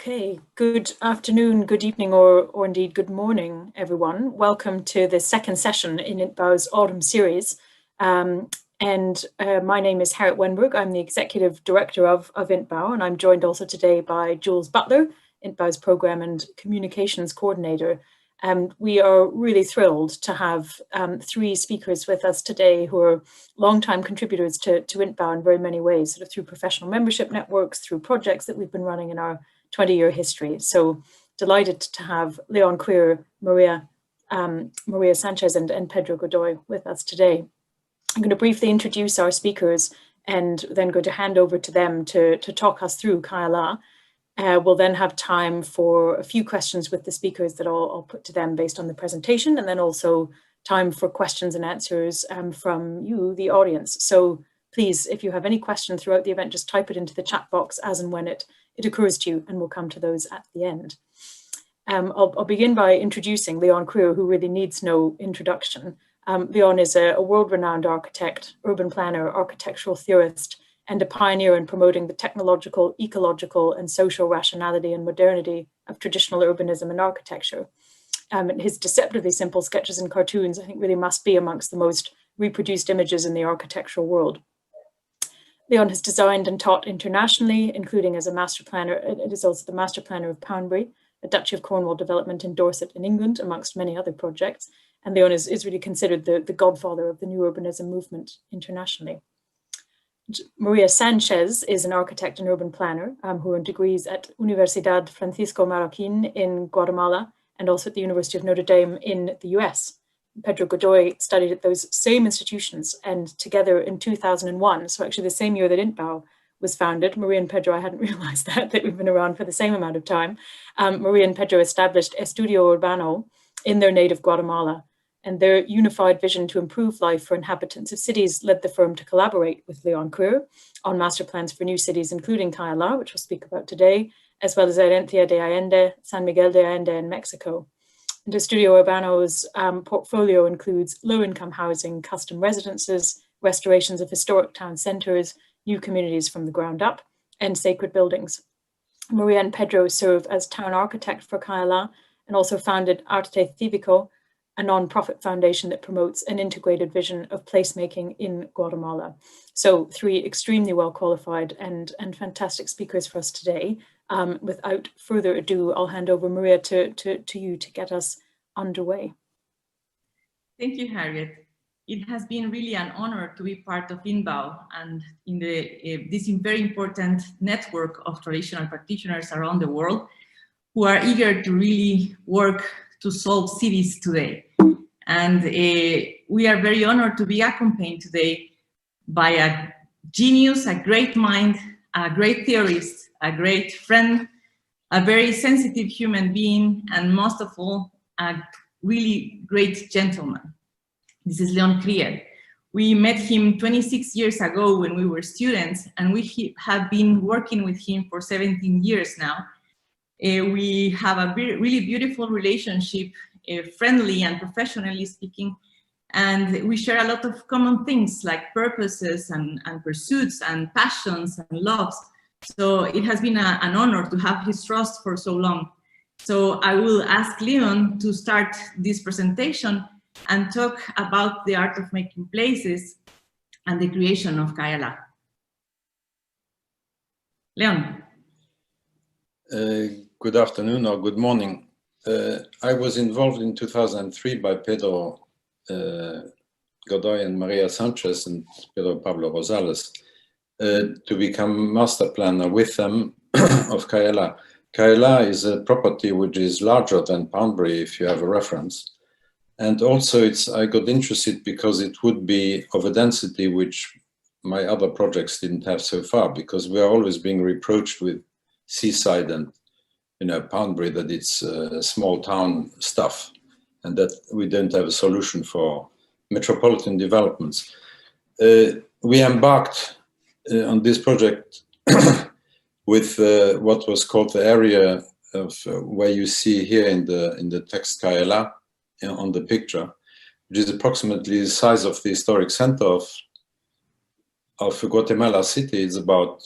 Okay, good afternoon, good evening, or indeed good morning, everyone. Welcome to the second session in INTBAU's Autumn Series. My name is Harriet Wenberg. I'm the Executive Director of INTBAU, and I'm joined also today by Jules Butler, INTBAU's Program and Communications Coordinator. We are really thrilled to have three speakers with us today who are longtime contributors to INTBAU in very many ways, sort of through professional membership networks, through projects that we've been running in our 20-year history. So delighted to have Léon, Krier, María Sánchez and Pedro Godoy with us today. I'm going to briefly introduce our speakers and then going to hand over to them to talk us through Cayalá. We'll then have time for a few questions with the speakers that I'll put to them based on the presentation, and then also time for questions and answers from you, the audience. So please, if you have any questions throughout the event, just type it into the chat box as and when it occurs to you, and we'll come to those at the end. I'll begin by introducing Léon Krier, who really needs no introduction. Léon is a world-renowned architect, urban planner, architectural theorist, and a pioneer in promoting the technological, ecological, and social rationality and modernity of traditional urbanism and architecture. His deceptively simple sketches and cartoons, I think, really must be amongst the most reproduced images in the architectural world. Léon has designed and taught internationally, including as a master planner. It is also the master planner of Poundbury, a Duchy of Cornwall development in Dorset in England, amongst many other projects. And Léon is really considered the godfather of the new urbanism movement internationally. María Sánchez is an architect and urban planner who earned degrees at Universidad Francisco Marroquín in Guatemala and also at the University of Notre Dame in the US. Pedro Godoy studied at those same institutions, and together in 2001, so actually the same year that INTBAU was founded, María and Pedro, I hadn't realized that we've been around for the same amount of time, María and Pedro established Estudio Urbano in their native Guatemala, and their unified vision to improve life for inhabitants of cities led the firm to collaborate with Léon Krier on master plans for new cities, including Cayalá, which we'll speak about today, as well as Herencia de Allende, San Miguel de Allende in Mexico. And Estudio Urbano's portfolio includes low-income housing, custom residences, restorations of historic town centers, new communities from the ground up, and sacred buildings. María and Pedro serve as town architect for Cayalá and also founded Arte Cívico, a non-profit foundation that promotes an integrated vision of placemaking in Guatemala. So three extremely well-qualified and fantastic speakers for us today. Without further ado, I'll hand over, María, to you to get us underway. Thank you, Harriet. It has been really an honor to be part of INTBAU and in this very important network of traditional practitioners around the world who are eager to really work to solve cities today. And we are very honored to be accompanied today by a genius, a great mind, a great theorist, a great friend, a very sensitive human being, and most of all, a really great gentleman. This is Léon Krier. We met him 26 years ago when we were students, and we have been working with him for 17 years now. We have a really beautiful relationship, friendly and professionally speaking, and we share a lot of common things like purposes and pursuits and passions and loves. So it has been an honor to have his trust for so long. So I will ask Léon to start this presentation and talk about the art of making places and the creation of Cayalá. Léon. Good afternoon or good morning. I was involved in 2003 by Pedro Godoy and María Sánchez and Pedro Pablo Rosales to become master planner with them of Cayalá. Cayalá is a property which is larger than Poundbury, if you have a reference. And also I got interested because it would be of a density which my other projects didn't have so far, because we are always being reproached with seaside and Poundbury that it's small town stuff and that we don't have a solution for metropolitan developments. We embarked on this project with what was called the area of where you see here in the text Cayalá on the picture, which is approximately the size of the historic center of Guatemala City. It's about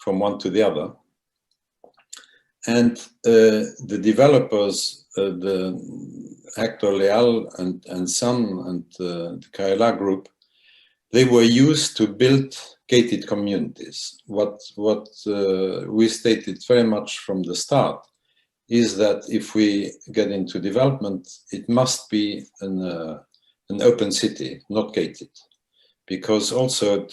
4 from one to the other. And the developers, the Hector Leal and Son and the Cayalá group, they were used to build gated communities. What we stated very much from the start is that if we get into development, it must be an open city, not gated. Because also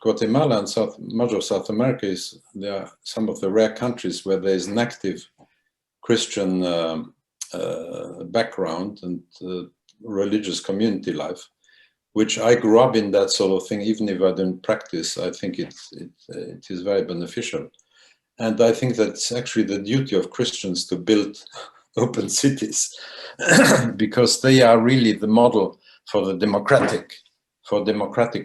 Guatemala and much of South America there are some of the rare countries where there is an active Christian background and religious community life, which I grew up in that sort of thing. Even if I don't practice, I think it is very beneficial. And I think that's actually the duty of Christians to build open cities, because they are really the model for the democratic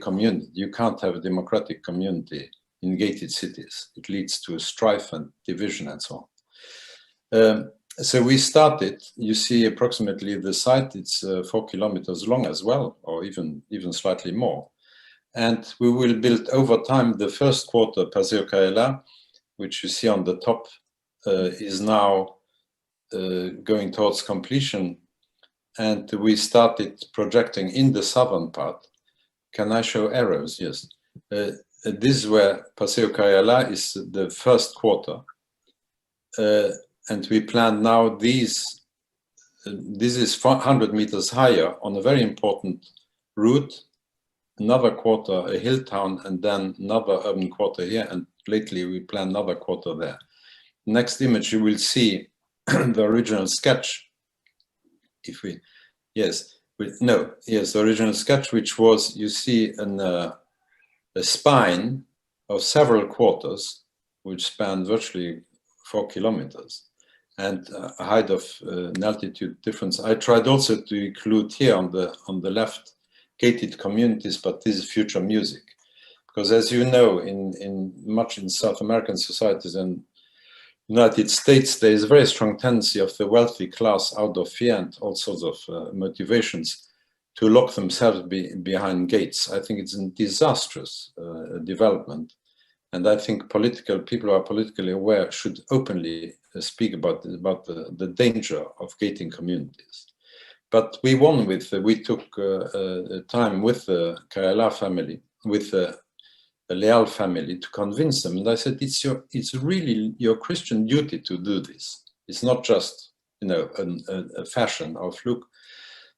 community. You can't have a democratic community in gated cities. It leads to strife and division and so on. So we started, you see approximately the site, it's 4 kilometers long as well, or even slightly more. And we will build over time. The first quarter, Paseo Cayalá, which you see on the top, is now going towards completion. And we started projecting in the southern part. Can I show arrows? Yes. This is where Paseo Cayalá is the first quarter. And we plan now this is 400 meters higher on a very important route, another quarter, a hill town, and then another urban quarter here. And lately we plan another quarter there. Next image, you will see the original sketch. If we, yes, the original sketch, which was, you see, a spine of several quarters, which span virtually 4 kilometers, and a height of an altitude difference. I tried also to include here on the left gated communities, but this is future music, because as you know, in South American societies and United States, there is a very strong tendency of the wealthy class, out of fear and all sorts of motivations, to lock themselves behind gates. I think it's a disastrous development. And I think people who are politically aware should openly speak about the danger of gating communities. But we won we took time with the Cayalá family, with the Leal family, to convince them. And I said, it's really your Christian duty to do this. It's not just, a fashion or fluke,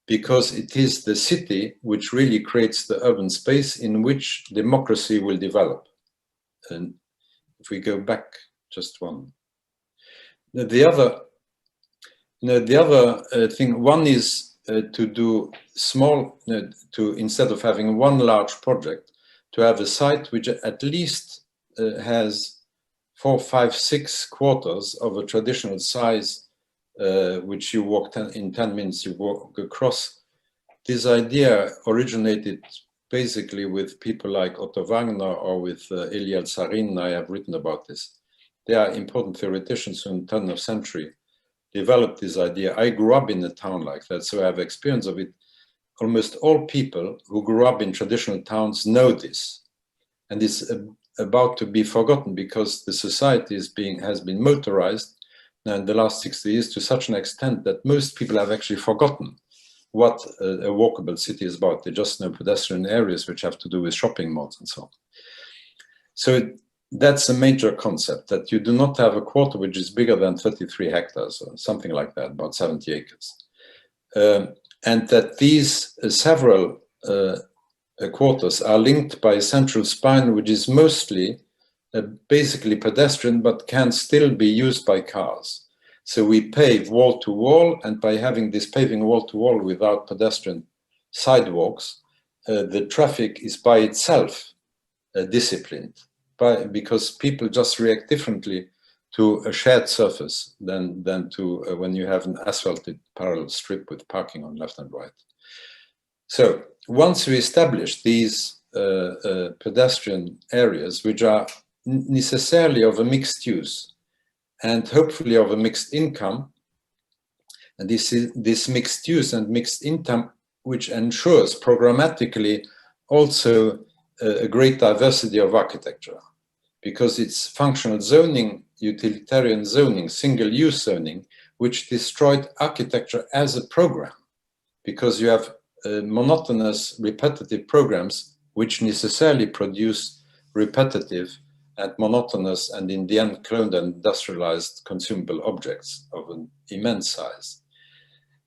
because it is the city which really creates the urban space in which democracy will develop. And if we go back just one, the other thing, one is to do small, instead of having one large project, to have a site which at least has 4, 5, 6 quarters of a traditional size, which you walk in 10 minutes, you walk across. This idea originated basically with people like Otto Wagner or with Eliel Sarin. I have written about this. They are important theoreticians who in the 20th century developed this idea. I grew up in a town like that, so I have experience of it. Almost all people who grew up in traditional towns know this, and it's about to be forgotten because the society has been motorized in the last 60 years to such an extent that most people have actually forgotten what a walkable city is about. They just know pedestrian areas which have to do with shopping malls and so on. So that's a major concept, that you do not have a quarter which is bigger than 33 hectares or something like that, about 70 acres. And that these several quarters are linked by a central spine which is mostly basically pedestrian but can still be used by cars. So we pave wall to wall, and by having this paving wall to wall without pedestrian sidewalks, the traffic is by itself disciplined, because people just react differently to a shared surface than to when you have an asphalted parallel strip with parking on left and right. So once we establish these pedestrian areas, which are necessarily of a mixed use and hopefully of a mixed income, and this mixed use and mixed income which ensures programmatically also a great diversity of architecture. because it's functional zoning, utilitarian zoning, single-use zoning, which destroyed architecture as a program, because you have monotonous, repetitive programs which necessarily produce repetitive and monotonous and in the end cloned and industrialized consumable objects of an immense size.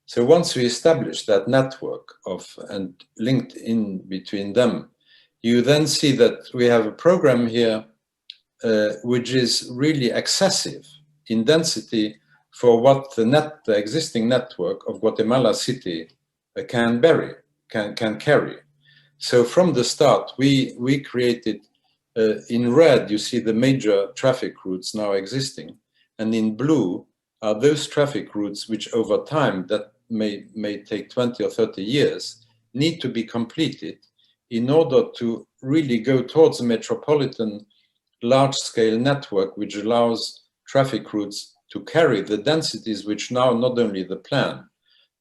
So once we establish that network of and linked in between them, you then see that we have a program here which is really excessive in density for what the existing network of Guatemala City can carry. So from the start, we created, in red, you see the major traffic routes now existing, and in blue are those traffic routes which over time, that may take 20 or 30 years, need to be completed in order to really go towards a metropolitan large-scale network which allows traffic routes to carry the densities which now not only the plan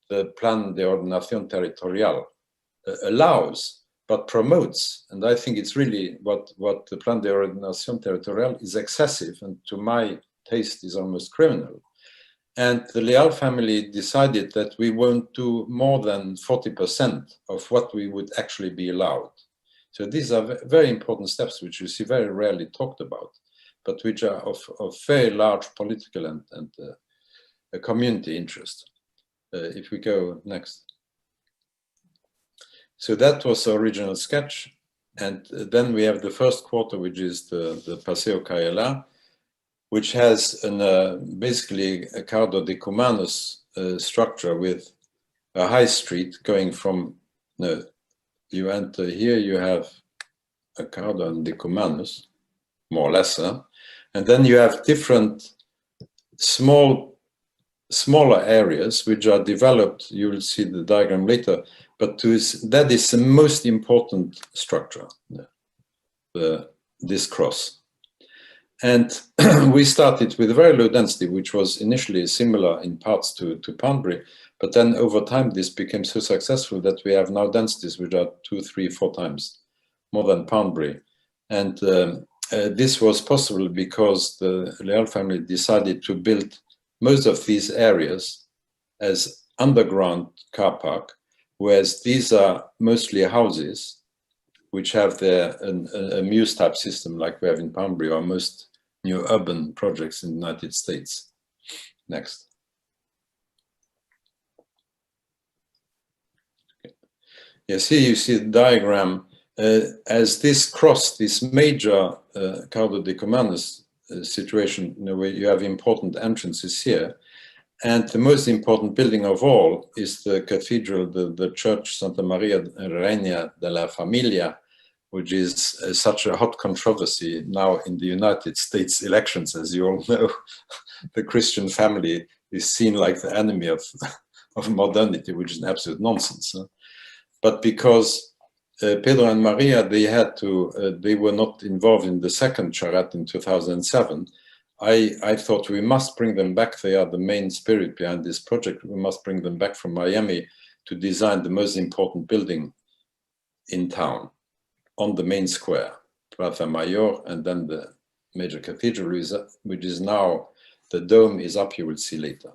de ordenación territorial allows, but promotes. And I think it's really what the plan de ordenación territorial is excessive, and to my taste is almost criminal. And the Léon family decided that we won't do more than 40% of what we would actually be allowed. So these are very important steps which you see very rarely talked about, but which are of very large political and community interest. If we go next. So that was the original sketch. And then we have the first quarter, which is the Paseo Cayalá, which has basically a Cardo de Cumanus structure with a high street going from, you enter here, you have a Cardo de Cumanus, more or less, and then you have different smaller areas which are developed. You will see the diagram later, but that is the most important structure, this cross. And we started with a very low density, which was initially similar in parts to Poundbury, but then over time this became so successful that we have now densities which are 2, 3, 4 times more than Poundbury. And this was possible because the Léon family decided to build most of these areas as underground car park, whereas these are mostly houses which have a muse type system like we have in Poundbury or most new urban projects in the United States. Next. Yes, here you see the diagram as this cross, this major Cardo de Cumanus situation, where you have important entrances here. And the most important building of all is the cathedral, the church Santa María Reina de la Familia, which is such a hot controversy now in the United States elections. As you all know, the Christian family is seen like the enemy of modernity, which is an absolute nonsense. But because Pedro and Maria, they were not involved in the second charrette in 2007, I thought we must bring them back. They are the main spirit behind this project. We must bring them back from Miami to design the most important building in town, on the main square, Plaza Mayor, and then the major cathedral, which is now, the dome is up, you will see later.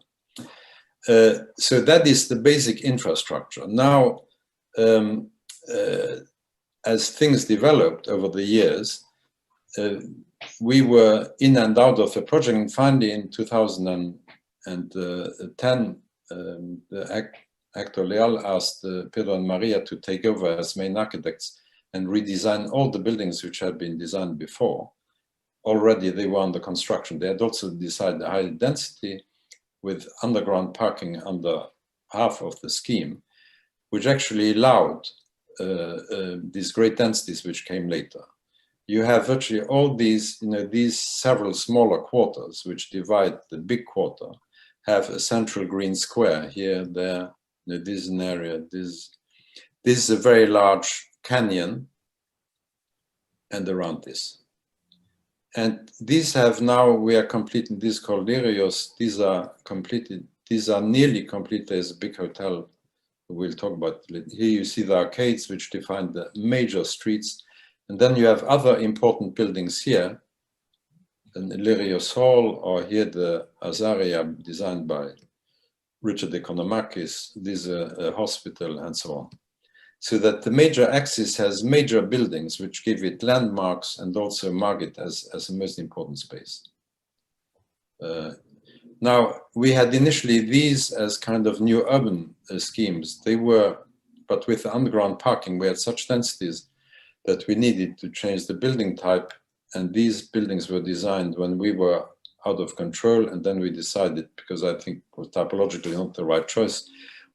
So that is the basic infrastructure. Now, as things developed over the years, we were in and out of the project, and finally in 2010, the actor Léon asked Pedro and Maria to take over as main architects and redesign all the buildings which had been designed before. Already they were under construction. They had also decided a high density with underground parking under half of the scheme, which actually allowed these great densities which came later. You have virtually all these, these several smaller quarters which divide the big quarter, have a central green square here, there. This is an area. This is a very large canyon, and around this. And these have now, we are completing these Cordilleros. These are completed. These are nearly complete. There's a big hotel we'll talk about. Here you see the arcades which define the major streets. And then you have other important buildings here, an Illyrios Hall, or here the Azaria designed by Richard Economakis, this is a hospital, and so on. So that the major axis has major buildings which give it landmarks and also mark it as a most important space. Now, we had initially these as kind of new urban schemes. They were, but with the underground parking, we had such densities that we needed to change the building type. And these buildings were designed when we were out of control. And then we decided, because I think it was typologically not the right choice,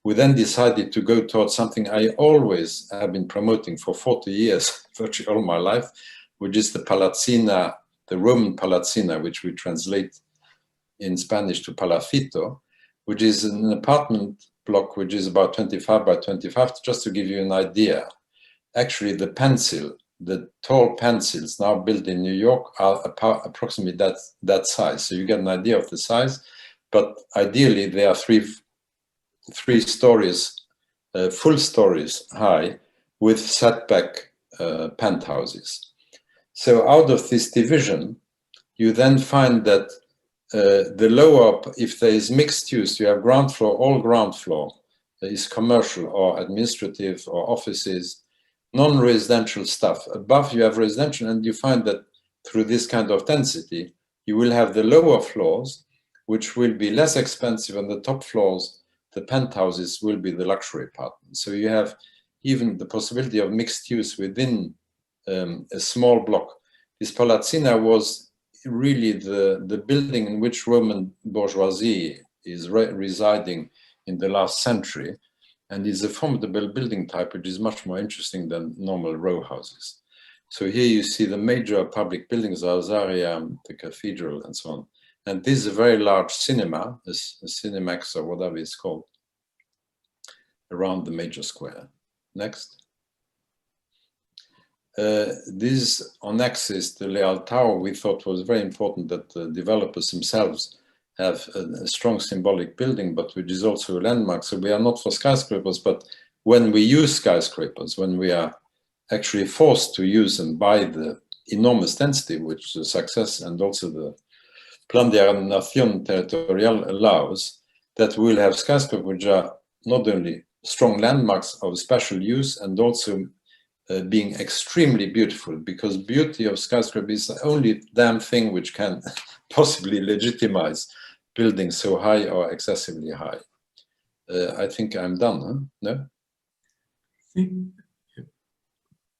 we then decided to go towards something I always have been promoting for 40 years, virtually all my life, which is the Palazzina, the Roman Palazzina, which we translate in Spanish to Palafito, which is an apartment block which is about 25 by 25, just to give you an idea. Actually, the pencil, the tall pencils now built in New York are approximately that size. So you get an idea of the size, but ideally they are three stories, full stories high, with setback penthouses. So out of this division, you then find that the lower, if there is mixed use, you have ground floor, all ground floor is commercial or administrative or offices, non-residential stuff. Above you have residential, and you find that through this kind of density, you will have the lower floors, which will be less expensive, and the top floors, the penthouses, will be the luxury apartments. So you have even the possibility of mixed use within a small block. This Palazzina was really the building in which Roman bourgeoisie is residing in the last century, and is a formidable building type, which is much more interesting than normal row houses. So here you see the major public buildings, Azaria, the cathedral, and so on. And this is a very large cinema, a Cinemax or whatever it's called, around the major square. Next. This on axis, the Leal Tower, we thought was very important that the developers themselves have a strong symbolic building, but which is also a landmark. So we are not for skyscrapers, but when we use skyscrapers, when we are actually forced to use them by the enormous density, which the success and also the Plan de Ordenación Territorial allows, that we will have skyscrapers which are not only strong landmarks of special use and also being extremely beautiful, because beauty of skyscraper is the only damn thing which can possibly legitimize buildings so high or excessively high. I think I'm done, huh? No?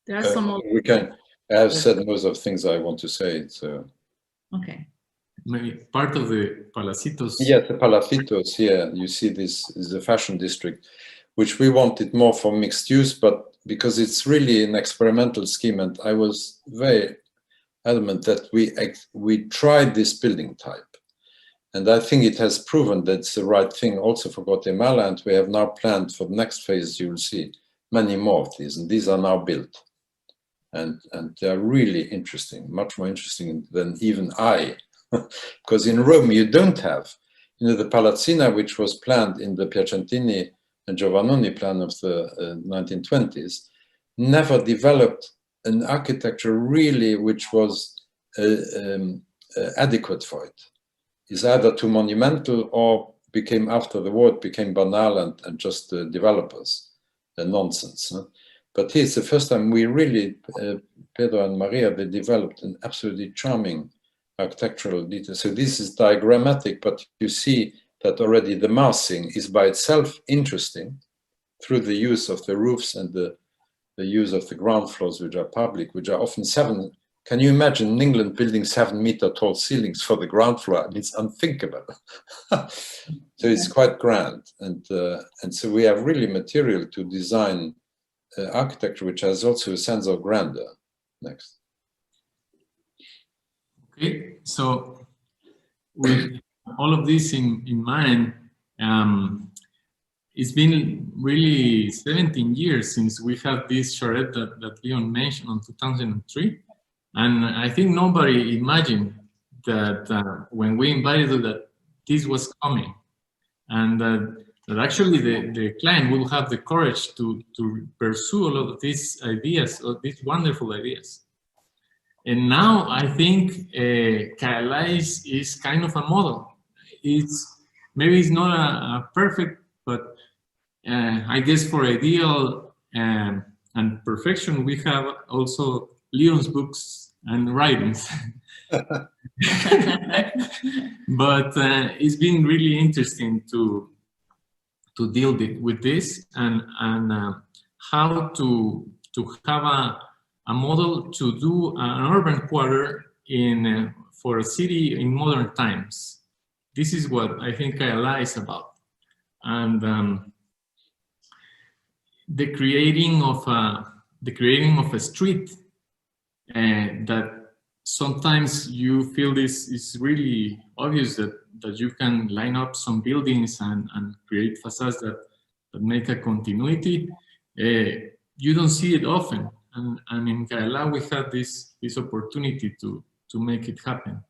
There are some more. I have said most of the things I want to say. So. Okay. Maybe part of the Palacitos. Yes, the Palacitos here, you see this is the fashion district, which we wanted more for mixed use, but because it's really an experimental scheme, and I was very adamant that we tried this building type. And I think it has proven that it's the right thing also for Guatemala, and we have now planned for the next phase, you will see many more of these, and these are now built. And they're really interesting, much more interesting than even I. Because in Rome, you don't have, the Palazzina, which was planned in the Piacentini and Giovannoni plan of the 1920s, never developed an architecture really which was adequate for it. It's either too monumental or became, after the war, it became banal and just developers, nonsense. Huh? But here's the first time we really, Pedro and Maria, they developed an absolutely charming architectural detail. So this is diagrammatic, but you see that already the massing is by itself interesting through the use of the roofs and the use of the ground floors, which are public, which are often 7. Can you imagine in England building 7-meter tall ceilings for the ground floor? It's unthinkable. So it's quite grand. And so we have really material to design architecture, which has also a sense of grandeur. Next. Okay, so with all of this in mind, it's been really 17 years since we had this charrette that Léon mentioned in 2003. And I think nobody imagined that when we invited you that this was coming. And that actually the client will have the courage to pursue all of these ideas, or these wonderful ideas. And now I think Cayalá is kind of a model. Maybe it's not a perfect, but I guess for ideal and perfection, we have also Léon's books and writings. But it's been really interesting to deal with this and how to have a model to do an urban quarter for a city in modern times. This is what I think Cayalá is about, and the creating of a street that sometimes you feel this is really obvious that you can line up some buildings and create facades that make a continuity. You don't see it often, and in Cayalá we had this opportunity to make it happen.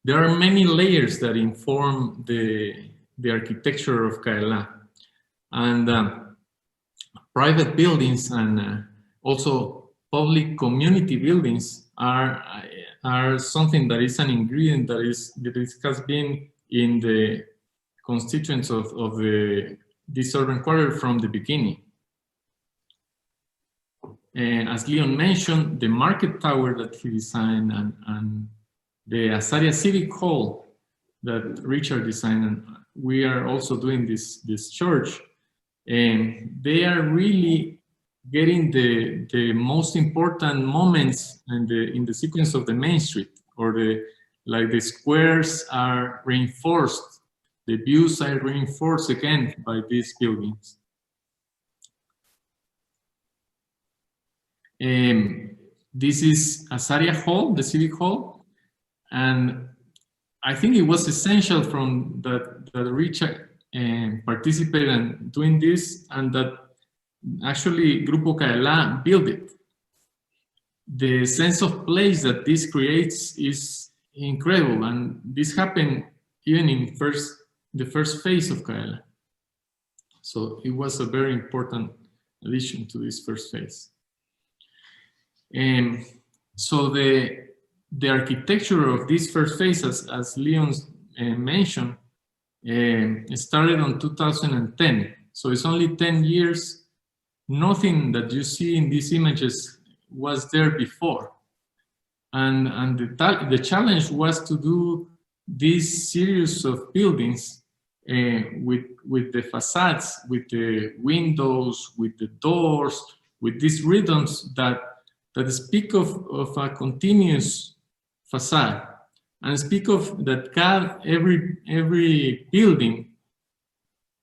There are many layers that inform the architecture of Cayalá, and private buildings and also public community buildings are something that is an ingredient that has been in the constituents of this urban quarter from the beginning. As Léon mentioned, the market tower that he designed and the Azaria Civic Hall that Richard designed, and we are also doing this church, and they are really getting the most important moments in the sequence of the main street, or the squares are reinforced, the views are reinforced again by these buildings. This is Azaria Hall, the Civic Hall, and I think it was essential from that Richard participated in doing this, and that actually Grupo Cayalá built it. The sense of place that this creates is incredible, and this happened even in the first phase of Cayalá. So it was a very important addition to this first phase. So the architecture of this first phase, as Léon mentioned, started in 2010. So it's only 10 years. Nothing that you see in these images was there before. And the challenge was to do this series of buildings with the facades, with the windows, with the doors, with these rhythms that speak of a continuous facade, and speak of that every building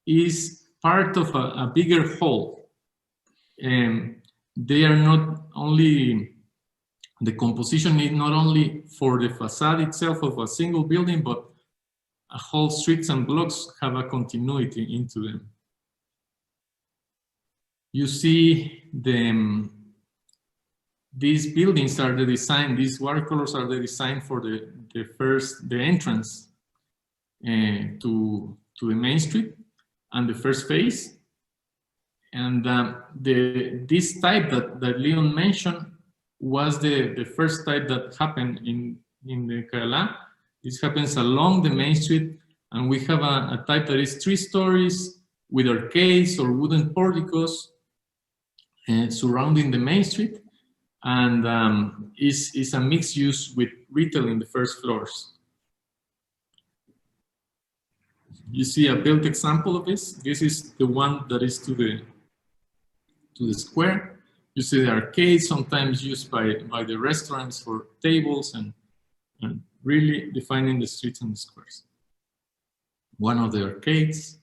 is part of a bigger whole. They are not only, the composition is not only for the facade itself of a single building, but a whole streets and blocks have a continuity into them. You see these buildings are the design, these watercolors are the design for the entrance to the main street and the first phase. And this type that Léon mentioned was the first type that happened in the Cayalá. This happens along the main street, and we have a type that is 3 stories with arcades or wooden porticos surrounding the main street, and is a mixed use with retail in the first floors. You see a built example of this. This is the one that is to the square. You see the arcade, sometimes used by the restaurants for tables and really defining the streets and the squares. One of the arcades.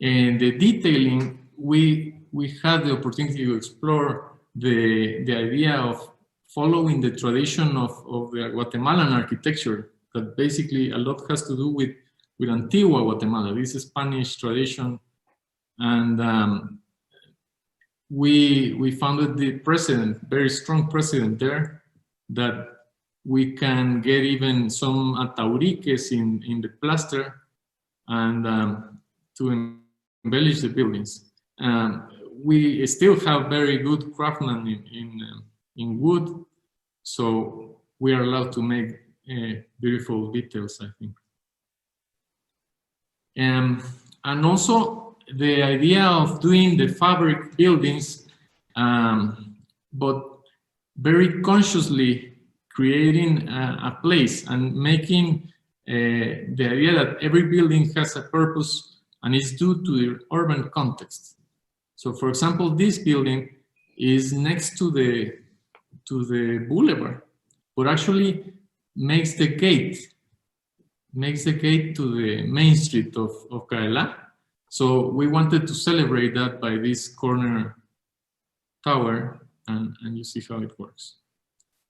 And the detailing, we had the opportunity to explore the idea of following the tradition of the Guatemalan architecture, that basically a lot has to do with Antigua Guatemala, this Spanish tradition. And we founded the precedent, very strong precedent there, that we can get even some atauriques in the plaster and to embellish the buildings. We still have very good craftsmen in wood, so we are allowed to make beautiful details, I think. And also the idea of doing the fabric buildings, but very consciously creating a place and making the idea that every building has a purpose and is due to the urban context. So, for example, this building is next to the boulevard, but actually makes the gate to the main street of Cayalá. So we wanted to celebrate that by this corner tower, and you see how it works.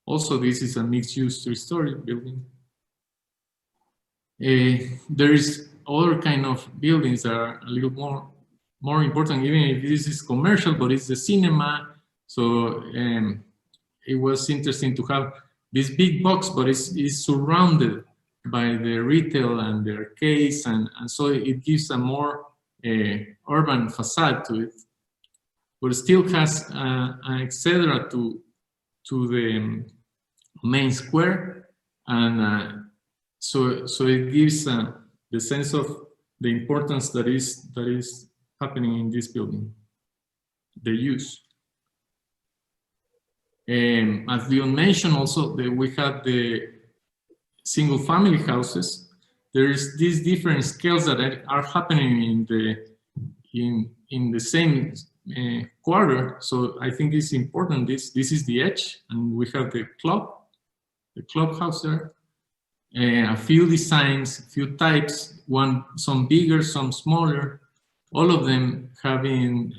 Also, this is a mixed-use three-story building. There is other kind of buildings that are a little more important, even if this is commercial, but it's the cinema. So it was interesting to have this big box, but it's surrounded by the retail and the arcades, and so it gives a more urban facade to it, but it still has an etc. to the main square, and so it gives the sense of the importance that is happening in this building, the use. As Léon mentioned, also we have the single-family houses. There is these different scales that are happening in the same quarter. So I think it's important. This is the edge, and we have the clubhouse there. A few designs, a few types. Some bigger, some smaller. All of them having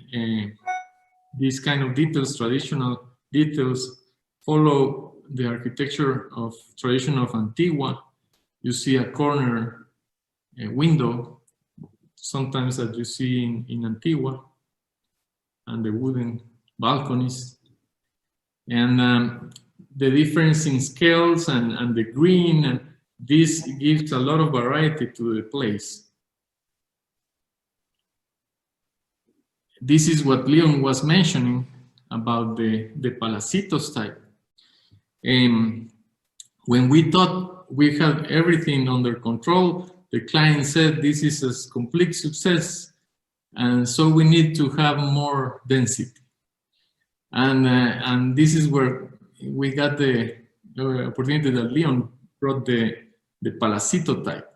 these kind of details, traditional details, follow the architecture of tradition of Antigua. You see a corner window, sometimes that you see in Antigua, and the wooden balconies. And the difference in scales and the green, and this gives a lot of variety to the place. This is what Léon was mentioning about the palacitos type. When we thought we had everything under control, the client said this is a complete success, and so we need to have more density. And this is where we got the opportunity that Léon brought the palacito type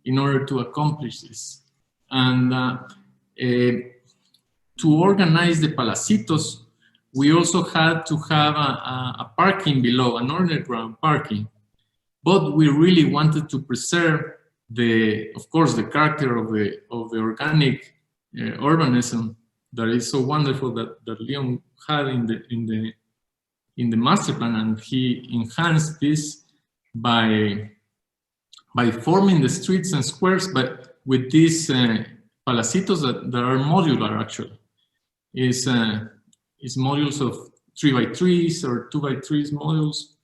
in order to accomplish this. And to organize the palacitos, we also had to have a parking below, an underground parking. But we really wanted to preserve of course, the character of the organic urbanism that is so wonderful that Léon had in the master plan, and he enhanced this by forming the streets and squares, but with these palacitos that are modular actually. Is modules of 3x3s or 2x3s modules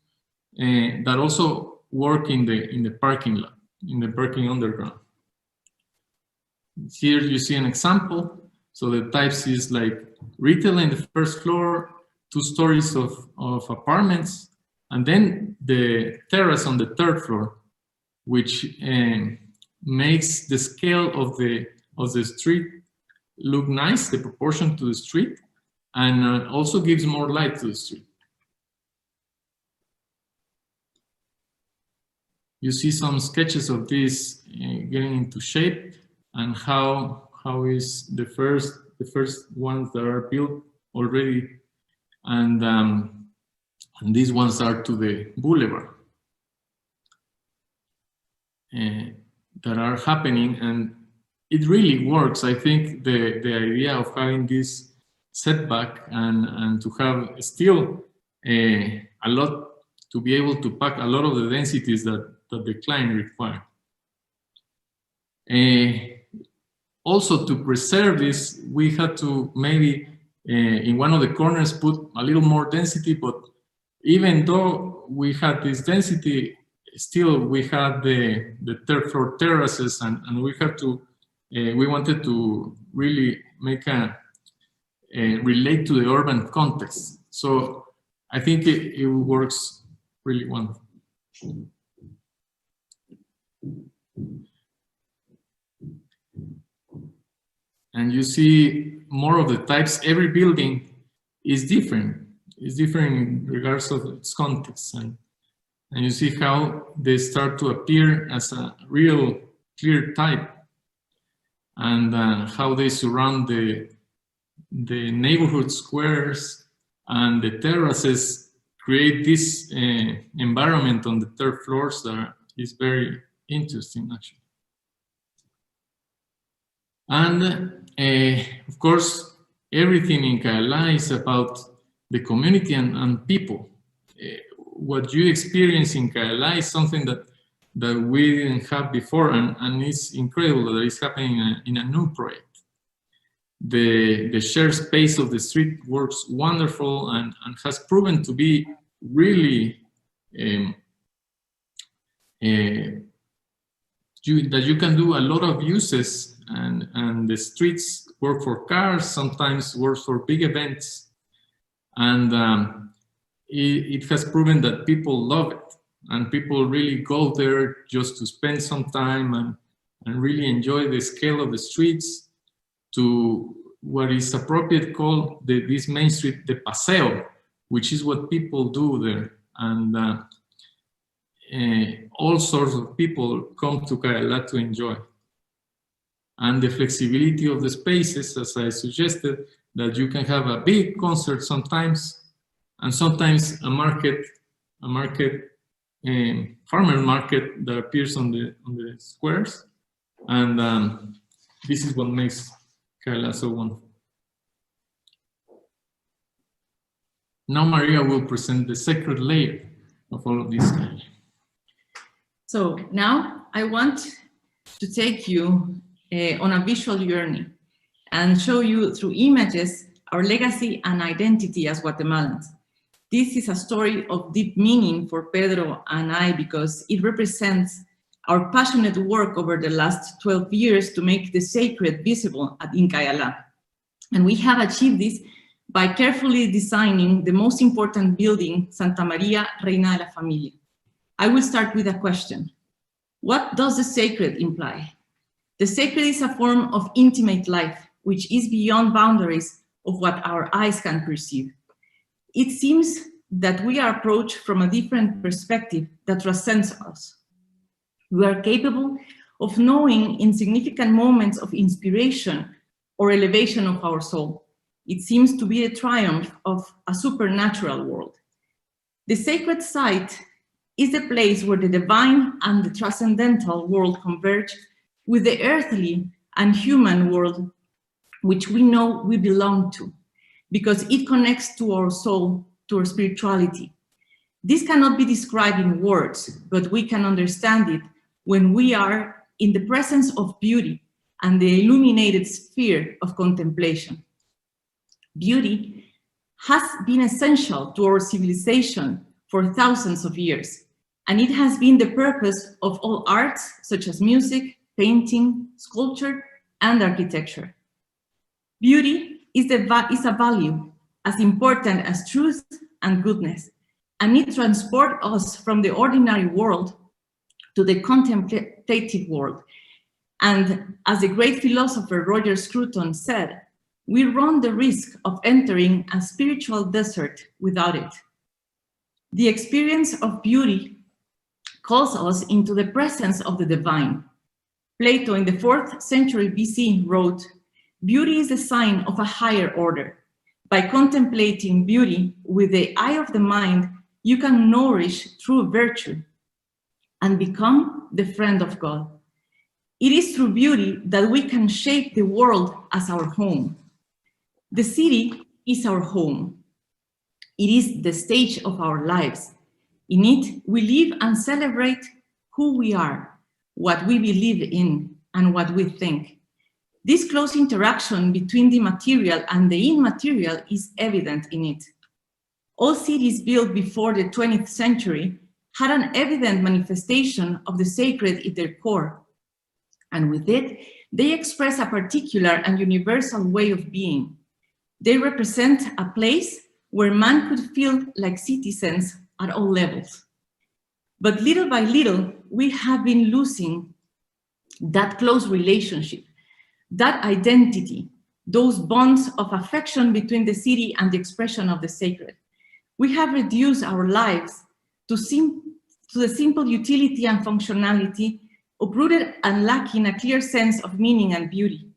that also work in the parking lot, in the parking underground. Here you see an example. So the types is like retail in the first floor, 2 stories of apartments, and then the terrace on the 3rd floor, which makes the scale of the street look nice, the proportion to the street, and also gives more light to the street. You see some sketches of this getting into shape, and how is the first ones that are built already, and these ones are to the boulevard that are happening, and it really works. I think the idea of having this setback and to have still a lot, to be able to pack a lot of the densities that the client require. Also, to preserve this, we had to maybe in one of the corners put a little more density, but even though we had this density, still we had the third floor terraces, and we had to, we wanted to really make relate to the urban context. So I think it works really wonderful. And you see more of the types. Every building is different. It's different in regards of its context. And you see how they start to appear as a real clear type, and how they surround the neighborhood squares, and the terraces create this environment on the third floors that is very interesting, actually. And of course, everything in Cayalá is about the community and people. What you experience in Cayalá is something that we didn't have before, and it's incredible that it's happening in a new project. The shared space of the street works wonderful and has proven to be really that you can do a lot of uses, and the streets work for cars, sometimes work for big events, and it has proven that people love it, and people really go there just to spend some time and really enjoy the scale of the streets, to what is appropriate called this main street, the paseo, which is what people do there. And all sorts of people come to Cayalá to enjoy. And the flexibility of the spaces, as I suggested, that you can have a big concert sometimes, and sometimes a farmer market that appears on the squares. And this is what makes Cayalá so wonderful. Now Maria will present the sacred layer of all of this. So now I want to take you on a visual journey and show you through images our legacy and identity as Guatemalans. This is a story of deep meaning for Pedro and I, because it represents our passionate work over the last 12 years to make the sacred visible in Cayalá. And we have achieved this by carefully designing the most important building, Santa María, Reina de la Familia. I will start with a question. What does the sacred imply? The sacred is a form of intimate life, which is beyond boundaries of what our eyes can perceive. It seems that we are approached from a different perspective that transcends us. We are capable of knowing insignificant moments of inspiration or elevation of our soul. It seems to be a triumph of a supernatural world. The sacred site is the place where the divine and the transcendental world converge with the earthly and human world, which we know we belong to, because it connects to our soul, to our spirituality. This cannot be described in words, but we can understand it when we are in the presence of beauty and the illuminated sphere of contemplation. Beauty has been essential to our civilization for thousands of years, and it has been the purpose of all arts, such as music, painting, sculpture, and architecture. Beauty is a value as important as truth and goodness, and it transports us from the ordinary world to the contemplative world. And as the great philosopher Roger Scruton said, we run the risk of entering a spiritual desert without it. The experience of beauty calls us into the presence of the divine. Plato in the 4th century BC wrote, "Beauty is a sign of a higher order. By contemplating beauty with the eye of the mind, you can nourish true virtue and become the friend of God." It is through beauty that we can shape the world as our home. The city is our home. It is the stage of our lives. In it, we live and celebrate who we are, what we believe in, and what we think. This close interaction between the material and the immaterial is evident in it. All cities built before the 20th century had an evident manifestation of the sacred in their core. And with it, they express a particular and universal way of being. They represent a place where man could feel like citizens at all levels. But little by little, we have been losing that close relationship, that identity, those bonds of affection between the city and the expression of the sacred. We have reduced our lives to the simple utility and functionality, uprooted and lacking a clear sense of meaning and beauty.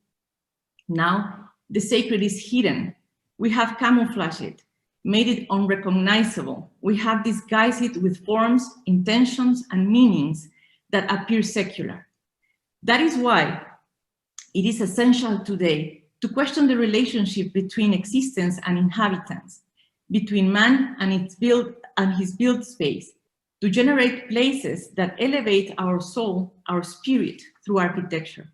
Now, the sacred is hidden. We have camouflaged it, made it unrecognizable. We have disguised it with forms, intentions, and meanings that appear secular. That is why it is essential today to question the relationship between existence and inhabitants, between man and his built space, to generate places that elevate our soul, our spirit, through architecture.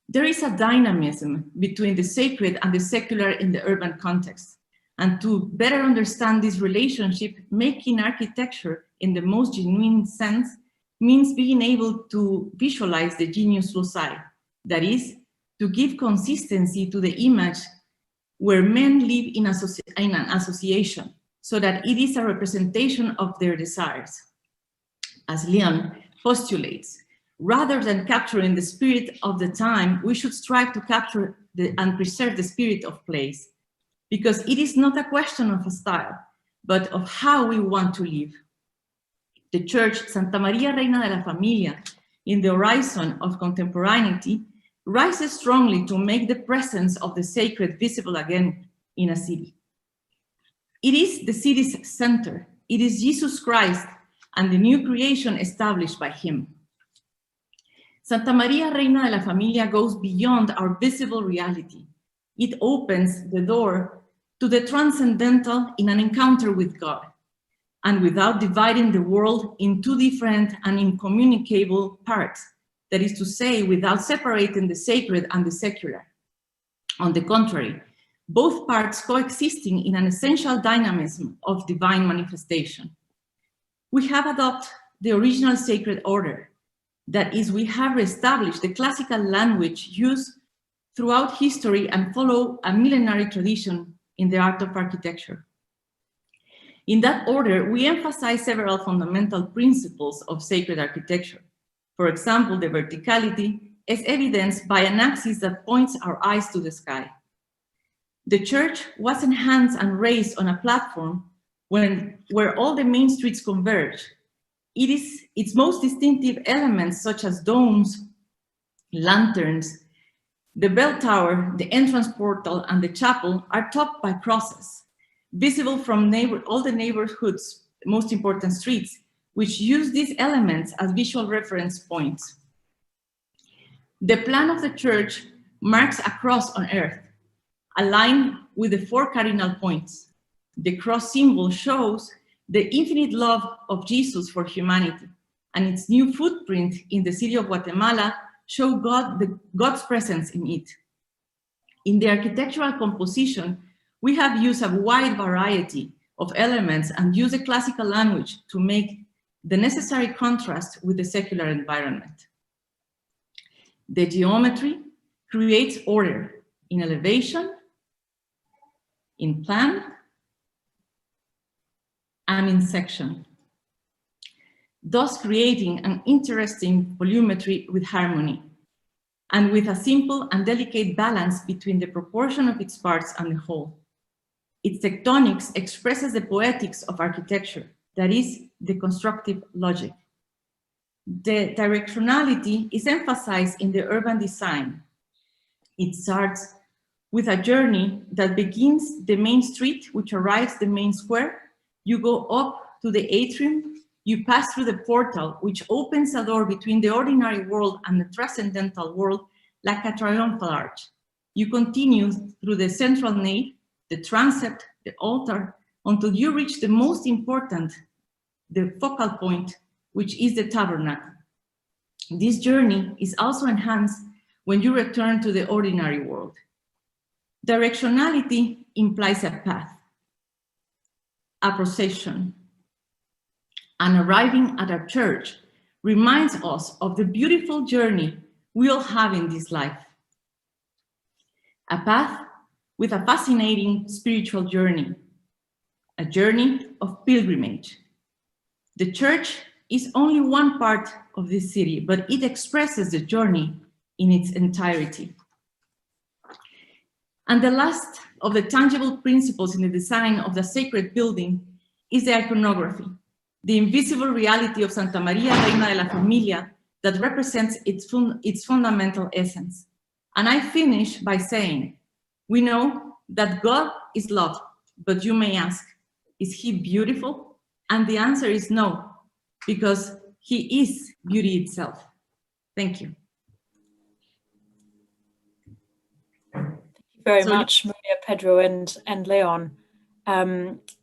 There is a dynamism between the sacred and the secular in the urban context. And to better understand this relationship, making architecture in the most genuine sense means being able to visualize the genius loci, that is, to give consistency to the image where men live in an association, so that it is a representation of their desires. As Léon postulates, rather than capturing the spirit of the time, we should strive to capture and preserve the spirit of place, because it is not a question of a style, but of how we want to live. The church, Santa María Reina de la Familia, in the horizon of contemporaneity, rises strongly to make the presence of the sacred visible again in a city. It is the city's center. It is Jesus Christ and the new creation established by him. Santa María Reina de la Familia goes beyond our visible reality. It opens the door to the transcendental in an encounter with God, and without dividing the world into different and incommunicable parts, that is to say, without separating the sacred and the secular. On the contrary, both parts coexisting in an essential dynamism of divine manifestation. We have adopted the original sacred order. That is, we have reestablished the classical language used throughout history and follow a millenary tradition in the art of architecture. In that order, we emphasize several fundamental principles of sacred architecture. For example, the verticality is evidenced by an axis that points our eyes to the sky. The church was enhanced and raised on a platform where all the main streets converge. Its most distinctive elements, such as domes, lanterns, the bell tower, the entrance portal, and the chapel, are topped by crosses, visible from all the neighborhood's most important streets, which use these elements as visual reference points. The plan of the church marks a cross on earth, aligned with the 4 cardinal points. The cross symbol shows the infinite love of Jesus for humanity, and its new footprint in the city of Guatemala show God's presence in it. In the architectural composition, we have used a wide variety of elements and used the classical language to make the necessary contrast with the secular environment. The geometry creates order in elevation, in plan, and in section, thus creating an interesting volumetry with harmony, and with a simple and delicate balance between the proportion of its parts and the whole. Its tectonics expresses the poetics of architecture, that is, the constructive logic. The directionality is emphasized in the urban design. It starts with a journey that begins the main street, which arrives the main square. You go up to the atrium, you pass through the portal, which opens a door between the ordinary world and the transcendental world, like a triumphal arch. You continue through the central nave, the transept, the altar, until you reach the most important, the focal point, which is the tabernacle. This journey is also enhanced when you return to the ordinary world. Directionality implies a path, a procession, and arriving at our church reminds us of the beautiful journey we all have in this life. A path with a fascinating spiritual journey, a journey of pilgrimage. The church is only one part of this city, but it expresses the journey in its entirety. And the last of the tangible principles in the design of the sacred building is the iconography, the invisible reality of Santa María Reina de la Familia that represents its fundamental essence. And I finish by saying, we know that God is love, but you may ask, is he beautiful? And the answer is no, because he is beauty itself. Thank you. Very much, Maria, Pedro, and Léon.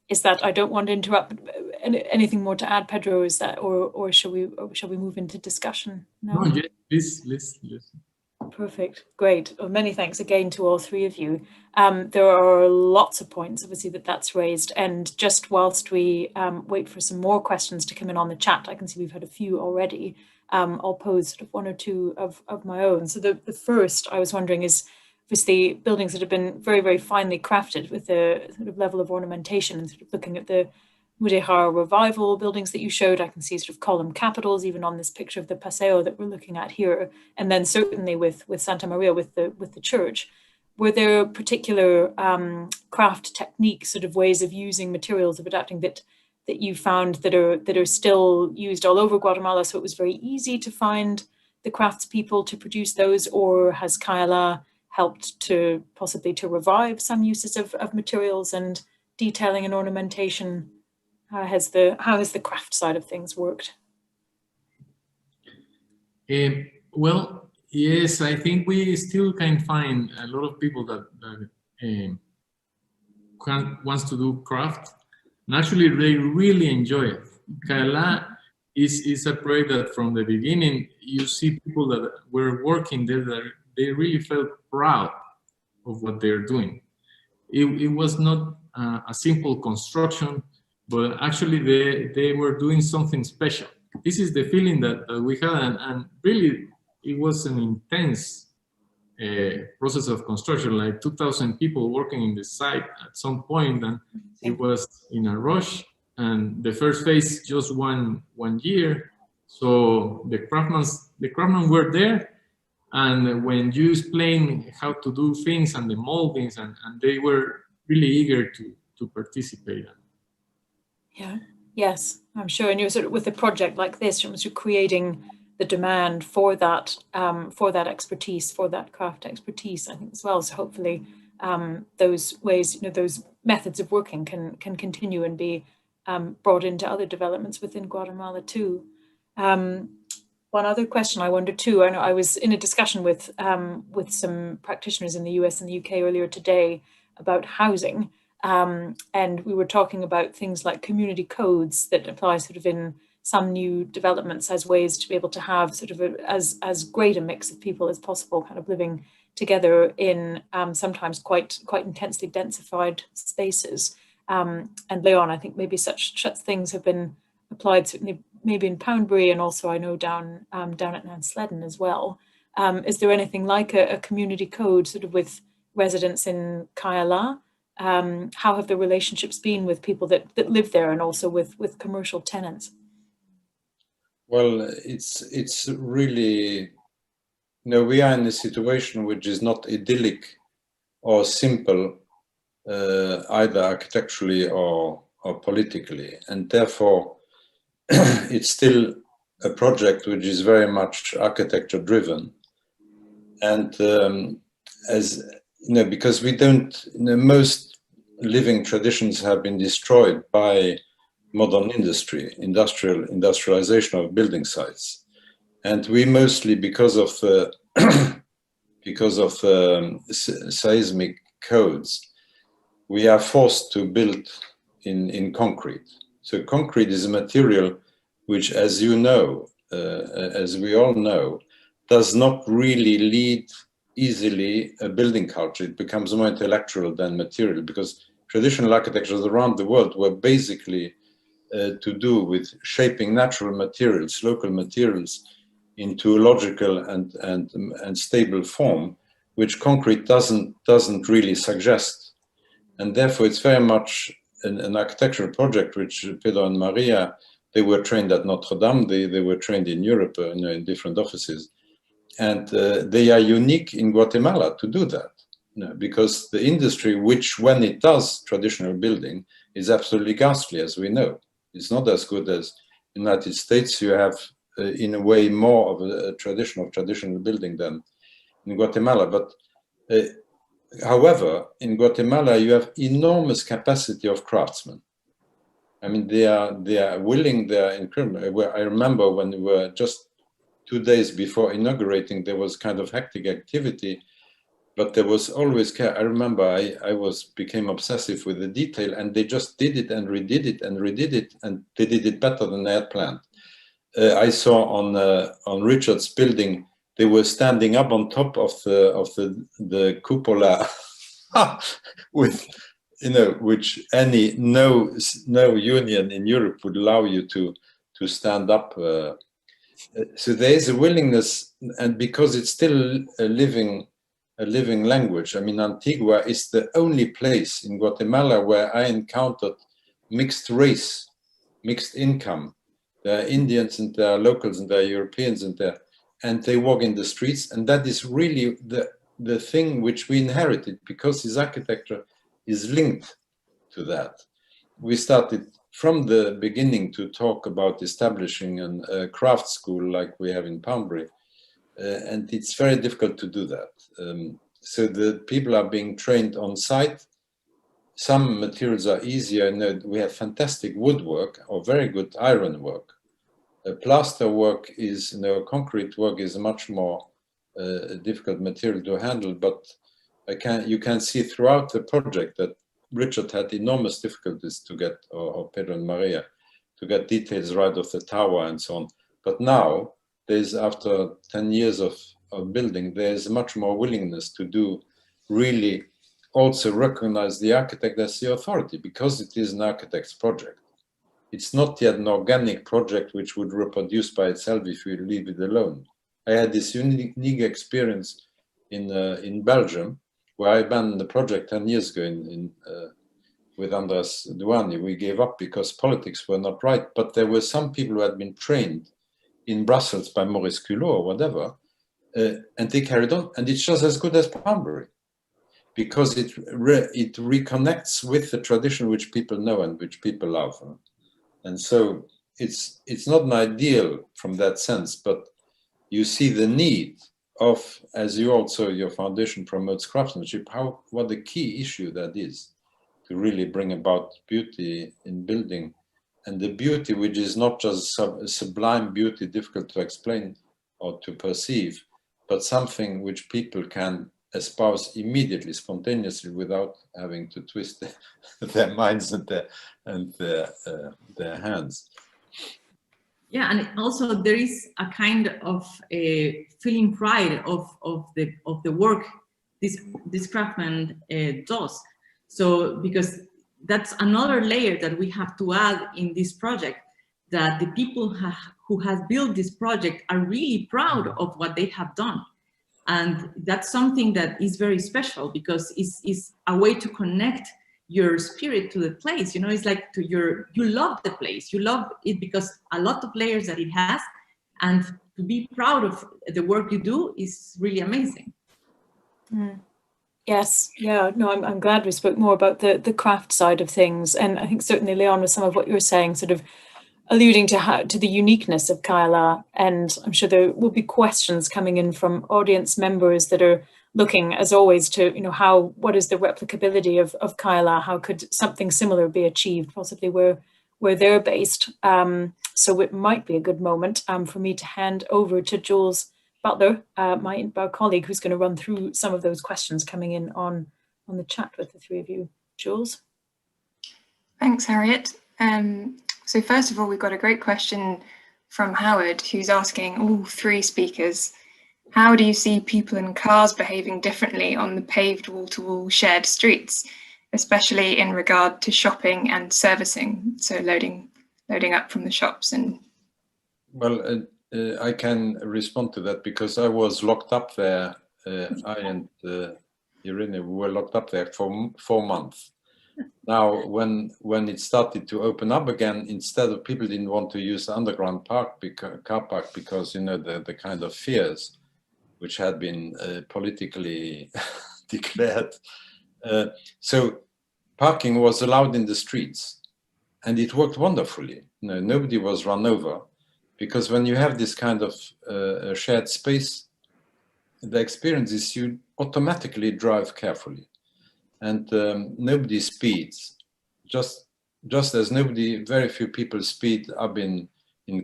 Is that, I don't want to interrupt. Anything more to add, Pedro? Is that, or shall we move into discussion now? No, yes, please. Perfect, great. Well, many thanks again to all three of you. There are lots of points, obviously, that's raised, and just whilst we wait for some more questions to come in on the chat, I can see we've had a few already. I'll pose sort of one or two of my own. So the first I was wondering is, obviously, buildings that have been very, very finely crafted with the sort of level of ornamentation, and sort of looking at the Mudéjar revival buildings that you showed, I can see sort of column capitals even on this picture of the Paseo that we're looking at here, and then certainly with Santa Maria, with the church. Were there particular craft techniques, sort of ways of using materials, of adapting that you found that are still used all over Guatemala, so it was very easy to find the craftspeople to produce those, or has Cayalá helped to possibly to revive some uses of materials and detailing and ornamentation? How has the craft side of things worked? Well, yes, I think we still can find a lot of people that wants to do craft, and actually they really enjoy it. Cayalá is a project that from the beginning you see people that were working there that they really felt proud of what they're doing. It was not a simple construction, but actually they were doing something special. This is the feeling that we had, and really it was an intense process of construction, like 2,000 people working in the site at some point, and it was in a rush, and the first phase just one year. So the craftsmen were there, and when you explain how to do things and the moldings, and they were really eager to participate. Yeah, yes, I'm sure. And you're sort of, with a project like this, you're creating the demand for that expertise, for that craft expertise, I think, as well. So hopefully those ways, those methods of working can continue and be brought into other developments within Guatemala too. One other question I wondered too, I know I was in a discussion with some practitioners in the US and the UK earlier today about housing, and we were talking about things like community codes that apply sort of in some new developments as ways to be able to have sort of as great a mix of people as possible, kind of living together in sometimes quite intensely densified spaces. And Léon, I think maybe such things have been applied certainly maybe in Poundbury, and also I know down at Nansleden as well. Is there anything like a community code sort of with residents in Cayalá? How have the relationships been with people that live there, and also with commercial tenants? Well, it's really, we are in a situation which is not idyllic or simple, either architecturally or politically, and therefore it's still a project which is very much architecture driven, and as because we don't, most living traditions have been destroyed by modern industrialization of building sites, and we mostly, because of seismic codes, we are forced to build in concrete. So concrete is a material which, as you know, as we all know, does not really lead easily a building culture. It becomes more intellectual than material, because traditional architectures around the world were basically to do with shaping natural materials, local materials, into a logical and stable form, which concrete doesn't really suggest. And therefore, it's very much an architectural project which Pedro and Maria, they were trained at Notre Dame, they were trained in Europe, in different offices. And they are unique in Guatemala to do that, because the industry, which when it does traditional building, is absolutely ghastly, as we know. It's not as good as the United States. You have, in a way, more of a tradition of traditional building than in Guatemala. But however, in Guatemala, you have enormous capacity of craftsmen. I mean, they are willing, they are incredible. I remember when we were just 2 days before inaugurating, there was kind of hectic activity, but there was always care. I remember I became obsessive with the detail, and they just did it and redid it and redid it, and they did it better than they had planned. I saw on Richard's building, they were standing up on top of the cupola with, which no union in Europe would allow you to stand up. So there is a willingness, and because it's still a living language. I mean, Antigua is the only place in Guatemala where I encountered mixed race, mixed income. There are Indians and there are locals and there are Europeans and they walk in the streets, and that is really the thing which we inherited, because his architecture is linked to that. We started from the beginning to talk about establishing a craft school like we have in Poundbury, and it's very difficult to do that. So the people are being trained on site. Some materials are easier. We have fantastic woodwork or very good iron work. Plaster work is, concrete work is a much more difficult material to handle, but you can see throughout the project that Richard had enormous difficulties to get, or Pedro and Maria, to get details right of the tower and so on. But now, there's, after 10 years of building, there's much more willingness to do, really also recognize the architect as the authority, because it is an architect's project. It's not yet an organic project which would reproduce by itself if you leave it alone. I had this unique experience in Belgium, where I abandoned the project 10 years ago with Andres Duani. We gave up because politics were not right, but there were some people who had been trained in Brussels by Maurice Culot or whatever, and they carried on, and it's just as good as Poundbury, because it reconnects with the tradition which people know and which people love. And so it's not an ideal from that sense, but you see the need of, as you also, your foundation promotes craftsmanship, what a key issue that is, to really bring about beauty in building, and the beauty which is not just sublime beauty, difficult to explain or to perceive, but something which people can espouse immediately, spontaneously, without having to twist their minds and their hands. Yeah, and also there is a kind of a feeling pride of the work this craftsman does. So because that's another layer that we have to add in this project, that the people who have built this project are really proud of what they have done. And that's something that is very special, because it's a way to connect your spirit to the place. It's like you love the place, you love it because a lot of layers that it has, and to be proud of the work you do is really amazing. Yes, yeah, no, I'm glad we spoke more about the craft side of things, and I think certainly, Léon, with some of what you were saying, sort of alluding to the uniqueness of Cayalá, and I'm sure there will be questions coming in from audience members that are looking, as always, to what is the replicability of Cayalá? How could something similar be achieved, possibly where they're based? So it might be a good moment for me to hand over to Jules Butler, my INTBAU colleague, who's going to run through some of those questions coming in on the chat with the three of you. Jules? Thanks, Harriet. So first of all, we've got a great question from Howard, who's asking all three speakers, how do you see people and cars behaving differently on the paved wall-to-wall shared streets, especially in regard to shopping and servicing, so loading loading up from the shops and... Well, I can respond to that because I was locked up there. I and Irene were locked up there for 4 months. Now, when it started to open up again, instead of people didn't want to use the underground car park because, you know, the kind of fears which had been politically declared. So parking was allowed in the streets, and it worked wonderfully. You know, nobody was run over, because when you have this kind of shared space, the experience is you automatically drive carefully, and nobody speeds. Just as very few people speed up in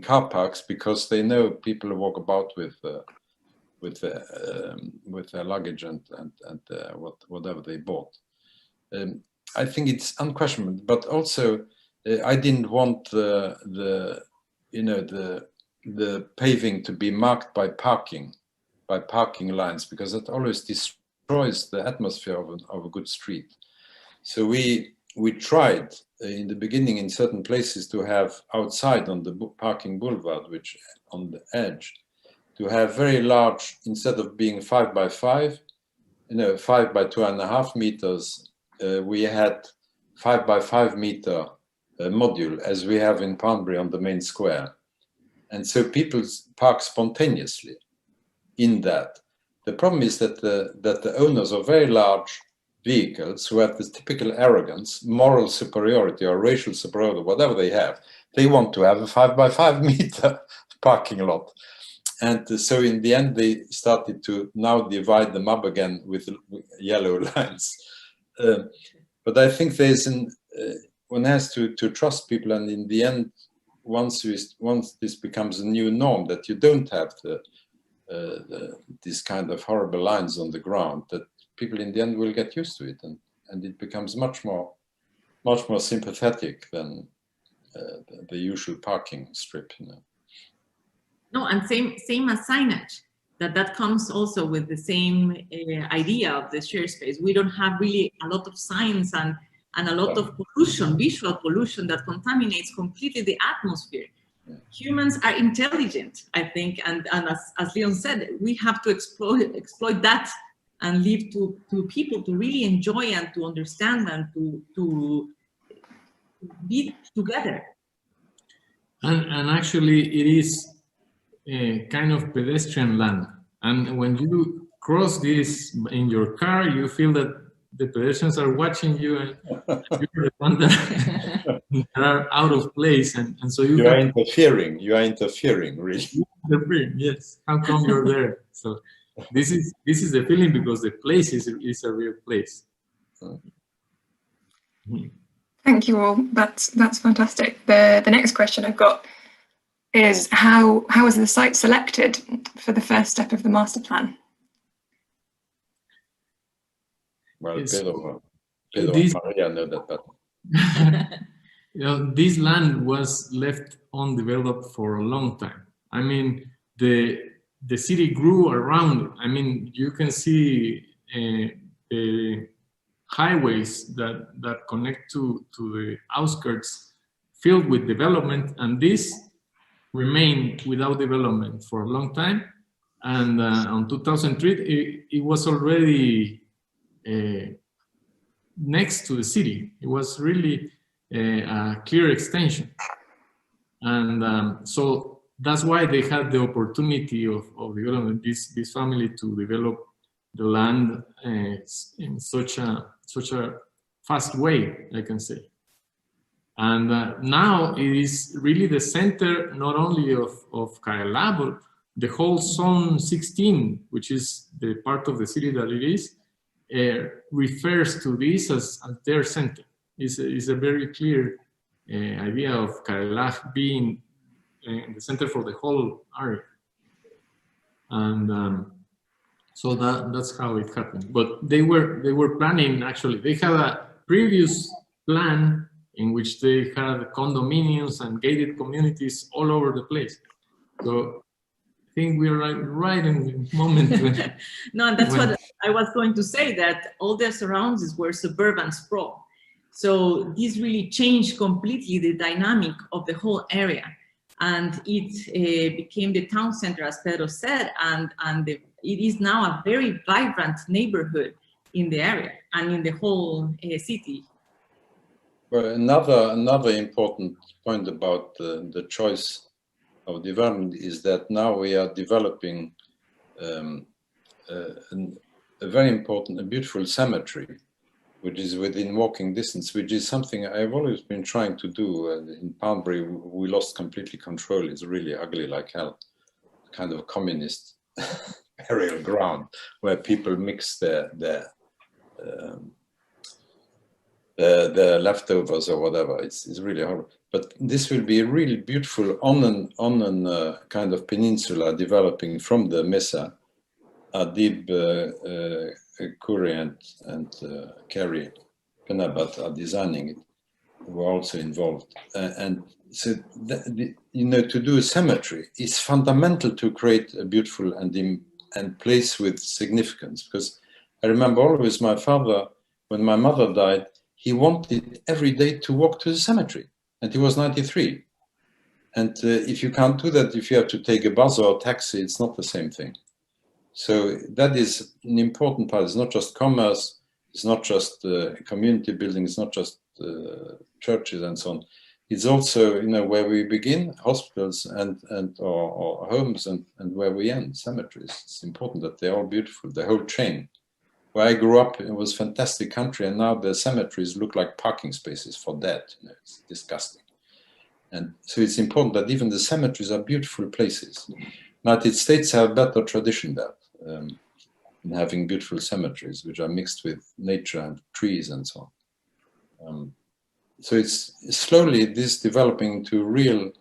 car parks because they know people walk about with their luggage and whatever they bought. I think it's unquestionable, but also I didn't want the paving to be marked by parking lines, because that always destroys the atmosphere of a good street. So we tried in the beginning in certain places to have outside on the parking boulevard, which on the edge, to have very large, instead of being 5 by 5, 5 by 2.5 meters, we had 5 by 5 meter module, as we have in Poundbury on the main square. And so people park spontaneously in that. The problem is that the owners of very large vehicles, who have this typical arrogance, moral superiority or racial superiority, whatever they have, they want to have a 5 by 5 meter parking lot. And so in the end, they started to now divide them up again with yellow lines. But I think one has to trust people, and in the end, once this becomes a new norm, that you don't have this kind of horrible lines on the ground, that people in the end will get used to it, and it becomes much more sympathetic than the usual parking strip. No, and same as signage. That comes also with the same idea of the shared space. We don't have really a lot of signs and a lot of pollution, visual pollution, that contaminates completely the atmosphere. Humans are intelligent, I think, and as Léon said, we have to exploit that and leave to people to really enjoy and to understand and to be together. And actually, it is a kind of pedestrian land. And when you cross this in your car, you feel that the pedestrians are watching you, and you're the one that are out of place, and so you are interfering. You are interfering, really. Yes. How come you're there? So this is the feeling, because the place is a real place. Thank you all. That's fantastic. The next question I've got is how was the site selected for the first step of the master plan? Well, Pedro and María know that better. This land was left undeveloped for a long time. I mean, the city grew around it. I mean, you can see the highways that connect to the outskirts filled with development, and this remained without development for a long time. And on 2003, it was already next to the city. It was really a clear extension. And so that's why they had the opportunity of developing this family to develop the land in such a fast way, I can say. And now it is really the center, not only of Cayalá, but the whole Zone 16, which is the part of the city that it is, refers to this as their center. It's a very clear idea of Cayalá being the center for the whole area. And so that's how it happened. But they were planning, actually. They had a previous plan in which they had condominiums and gated communities all over the place. So I think we're right in the moment. No, and that's what I was going to say, that all their surroundings were suburban sprawl. So this really changed completely the dynamic of the whole area. And it became the town center, as Pedro said, and it is now a very vibrant neighborhood in the area and in the whole city. Well, another important point about the choice of development is that now we are developing a very important, a beautiful cemetery, which is within walking distance, which is something I've always been trying to do. In Poundbury, we lost completely control. It's really ugly like hell, kind of communist burial ground where people mix their leftovers or whatever. It's really horrible. But this will be really beautiful on an kind of peninsula developing from the Mesa. Adib, Krier and Kerry Penabat are designing it, who are also involved. And so, to do a cemetery is fundamental to create a beautiful and place with significance. Because I remember always my father, when my mother died, he wanted every day to walk to the cemetery, and he was 93. And if you can't do that, if you have to take a bus or a taxi, it's not the same thing. So that is an important part. It's not just commerce, it's not just community building, it's not just churches and so on. It's also, where we begin, hospitals or homes, and where we end, cemeteries. It's important that they're all beautiful, the whole chain. Where I grew up, it was a fantastic country, and now the cemeteries look like parking spaces for dead. It's disgusting. And so it's important that even the cemeteries are beautiful places. United States have a better tradition there. In having beautiful cemeteries, which are mixed with nature and trees and so on. So it's slowly this developing into real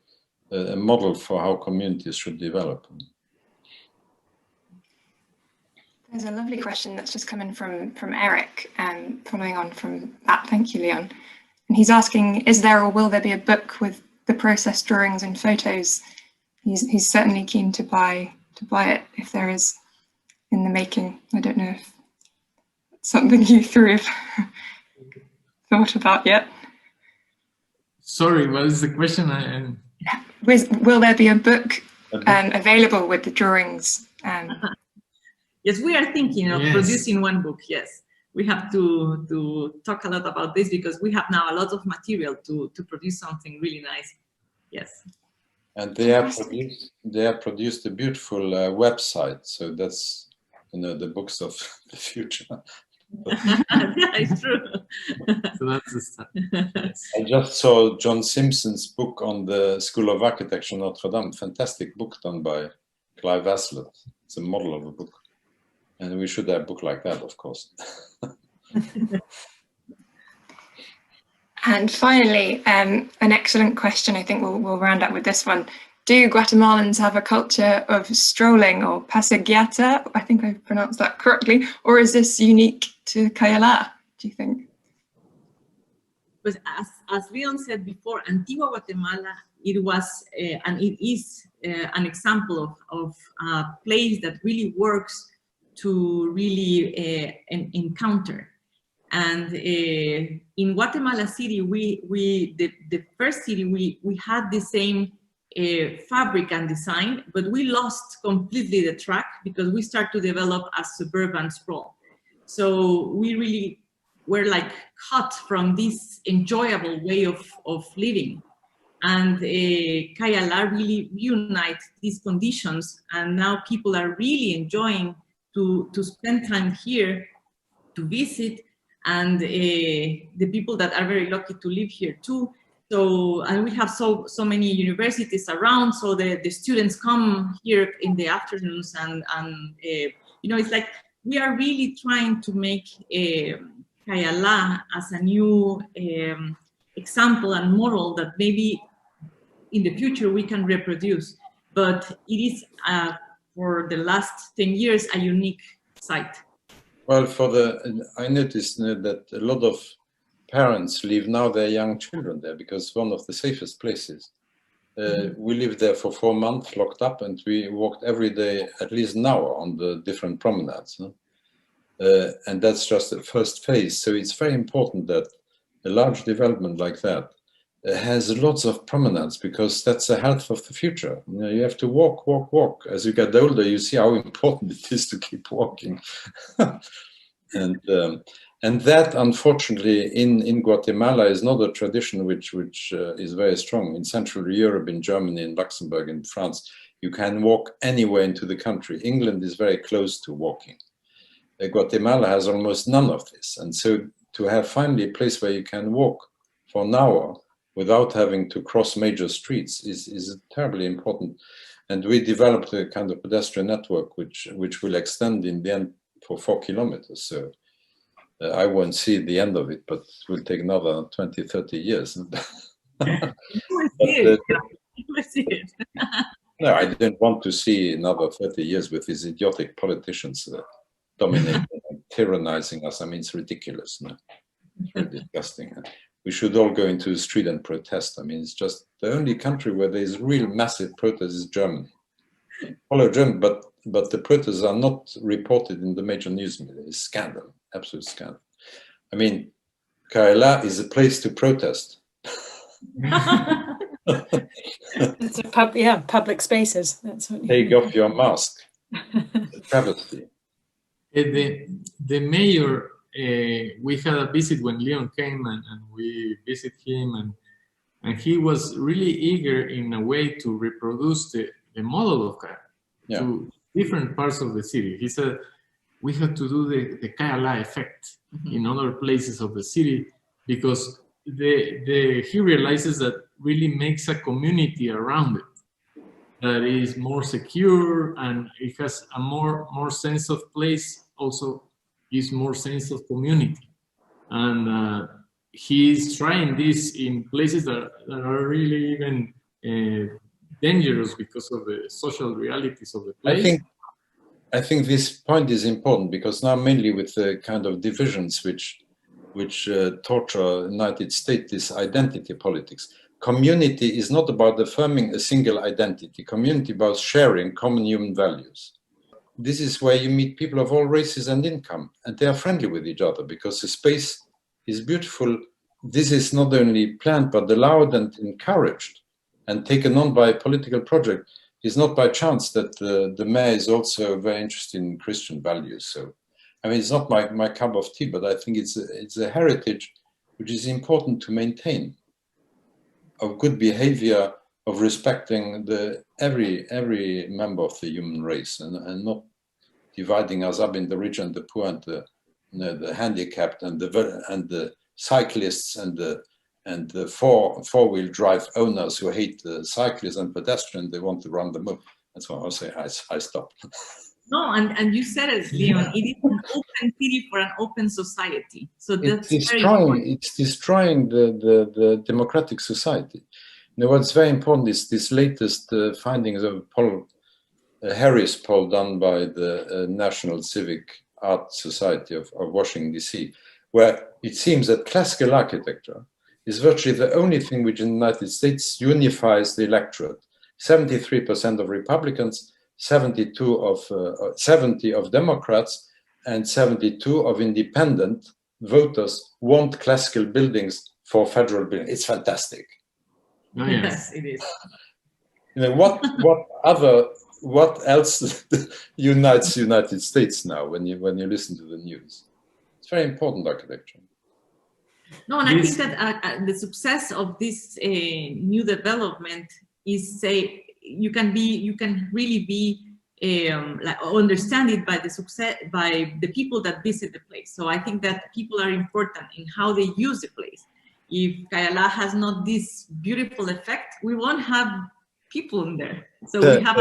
a model for how communities should develop. There's a lovely question that's just come in from Eric, following on from that. Thank you, Léon. And he's asking, is there or will there be a book with the process drawings and photos? He's certainly keen to buy it if there is in the making. I don't know if it's something you three have thought about yet. Sorry, what is the question? Will there be a book available with the drawings? Yes, we are thinking of producing one book, yes. We have to talk a lot about this because we have now a lot of material to produce something really nice. Yes. And they have produced a beautiful website. So that's, the books of the future. Yeah, it's true. So that's the start. Yes. I just saw John Simpson's book on the School of Architecture, Notre Dame. Fantastic book done by Clive Aslett. It's a model of a book. And we should have a book like that, of course. And finally, an excellent question. I think we'll round up with this one. Do Guatemalans have a culture of strolling or pasegueata? I think I pronounced that correctly. Or is this unique to Cayalá, do you think? But as Léon said before, Antigua Guatemala, it was and it is an example of a place that really works to really encounter. And in Guatemala City, the first city, we had the same fabric and design, but we lost completely the track because we started to develop a suburban sprawl. So we really were like cut from this enjoyable way of living. And Cayalá really unite these conditions, and now people are really enjoying to spend time here, to visit, and the people that are very lucky to live here too. So, and we have so many universities around, so the students come here in the afternoons, and it's like we are really trying to make Cayalá as a new example and model that maybe in the future we can reproduce. But it is for the last 10 years a unique site. Well, I noticed that a lot of parents leave now their young children there because it's one of the safest places. We lived there for 4 months, locked up, and we walked every day at least an hour on the different promenades. And that's just the first phase. So it's very important that a large development like that has lots of prominence, because that's the health of the future. You know, you have to walk, walk, walk. As you get older, you see how important it is to keep walking. And that, unfortunately, in Guatemala is not a tradition which is very strong. In Central Europe, in Germany, in Luxembourg, in France, you can walk anywhere into the country. England is very close to walking. Guatemala has almost none of this. And so to have finally a place where you can walk for an hour without having to cross major streets is terribly important. And we developed a kind of pedestrian network which will extend in the end for 4 kilometers. So I won't see the end of it, but it will take another 20, 30 years. You will see it. No, I didn't want to see another 30 years with these idiotic politicians dominating and tyrannizing us. I mean, it's ridiculous. No? It's very disgusting. We should all go into the street and protest. I mean, it's just the only country where there is real massive protest is Germany. Follow Germany, but the protests are not reported in the major news media. It's scandal, absolute scandal. I mean, Cayalá is a place to protest. It's a public spaces. That's what Take off your mask. It's a travesty. The mayor, we had a visit when Léon came, and we visited him, and he was really eager in a way to reproduce the model of Cayalá to different parts of the city. He said, we have to do the Cayalá effect in other places of the city, because he realizes that really makes a community around it that is more secure, and it has a more sense of place, also gives more sense of community. And he's trying this in places that are really even dangerous because of the social realities of the place. I think this point is important, because now mainly with the kind of divisions which torture the United States, this identity politics. Community is not about affirming a single identity. Community about sharing common human values. This is where you meet people of all races and income, and they are friendly with each other because the space is beautiful. This is not only planned, but allowed and encouraged and taken on by a political project. It's not by chance that the mayor is also very interested in Christian values. So, I mean, it's not my cup of tea, but I think it's a heritage which is important to maintain, of good behavior, of respecting every member of the human race, and not dividing us up in the rich and the poor, and the handicapped, and the cyclists, and the four-wheel drive owners who hate the cyclists and pedestrians. They want to run them up. That's why I'll say I stop. No, and you said it, Léon. It is an open city for an open society. So that's it's destroying the democratic society. You know, what's very important is this latest findings of Harris poll done by the National Civic Art Society of Washington, D.C., where it seems that classical architecture is virtually the only thing which in the United States unifies the electorate. 73% of Republicans, 70 of Democrats, and 72 of independent voters want classical buildings for federal buildings. It's fantastic. Oh, yes, it is. You know, what else unites the United States now when you listen to the news? It's very important architecture. No, and I think that the success of this new development is, say, you can really be like understand it by the success, by the people that visit the place. So I think that people are important in how they use the place. If Cayalá has not this beautiful effect, we won't have people in there. So we have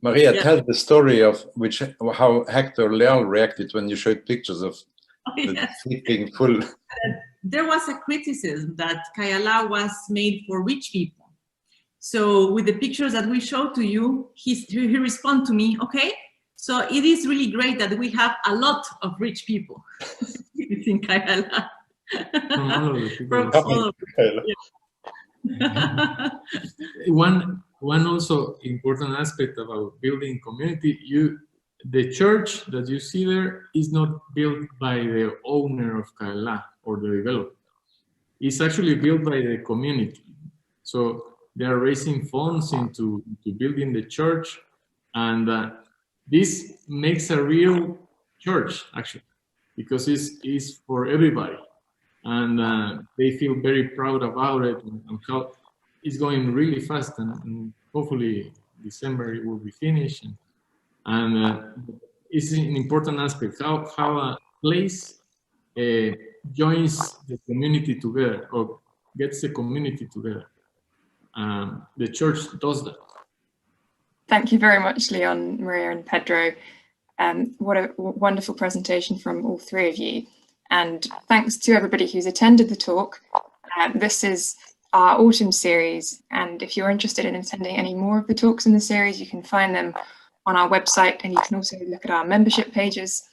Maria, tell the story of how Hector Léon reacted when you showed pictures of the sleeping full. There was a criticism that Cayalá was made for rich people. So with the pictures that we showed to you, he responded to me, okay, so it is really great that we have a lot of rich people in Cayalá. From all over. One also important aspect about building community, the church that you see there is not built by the owner of Cayalá or the developer. is actually built by the community. So they are raising funds into building the church, and this makes a real church actually, because it's for everybody, and they feel very proud about it, and how it's going really fast, and hopefully December it will be finished, and it's an important aspect how a place joins the community together, or gets the community together. The church does that. Thank you very much, Léon, Maria, and Pedro. What a wonderful presentation from all three of you. And thanks to everybody who's attended the talk. This is our autumn series, and if you're interested in attending any more of the talks in the series, you can find them on our website, and you can also look at our membership pages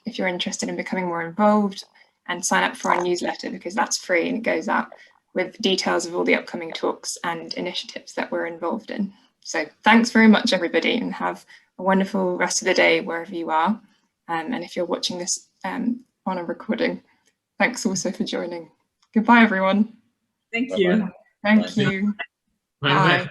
if you're interested in becoming more involved, and sign up for our newsletter, because that's free and it goes out with details of all the upcoming talks and initiatives that we're involved in. So thanks very much, everybody, and have a wonderful rest of the day wherever you are. And if you're watching this on a recording, thanks also for joining. Goodbye, everyone. Thank you. Thank you. Bye. Bye.